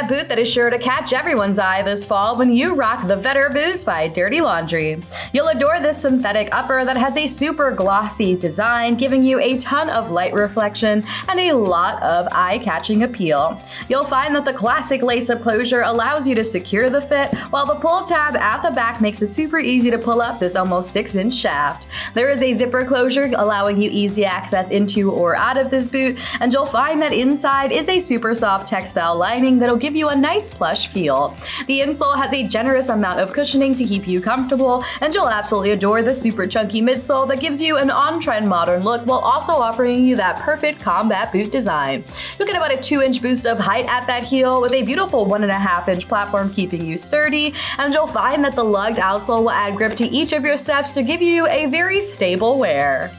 combat boot that is sure to catch everyone's eye this fall when you rock the Vedder boots by Dirty Laundry. You'll adore this synthetic upper that has a super glossy design, giving you a ton of light reflection and a lot of eye-catching appeal. You'll find that the classic lace-up closure allows you to secure the fit, while the pull tab at the back makes it super easy to pull up this almost 6-inch shaft. There is a zipper closure allowing you easy access into or out of this boot, and you'll find that inside is a super soft textile lining that'll give you a nice plush feel. The insole has a generous amount of cushioning to keep you comfortable, and you'll absolutely adore the super chunky midsole that gives you an on-trend modern look while also offering you that perfect combat boot design. You'll get about a 2-inch boost of height at that heel with a beautiful 1.5-inch platform keeping you sturdy, and you'll find that the lugged outsole will add grip to each of your steps to give you a very stable wear.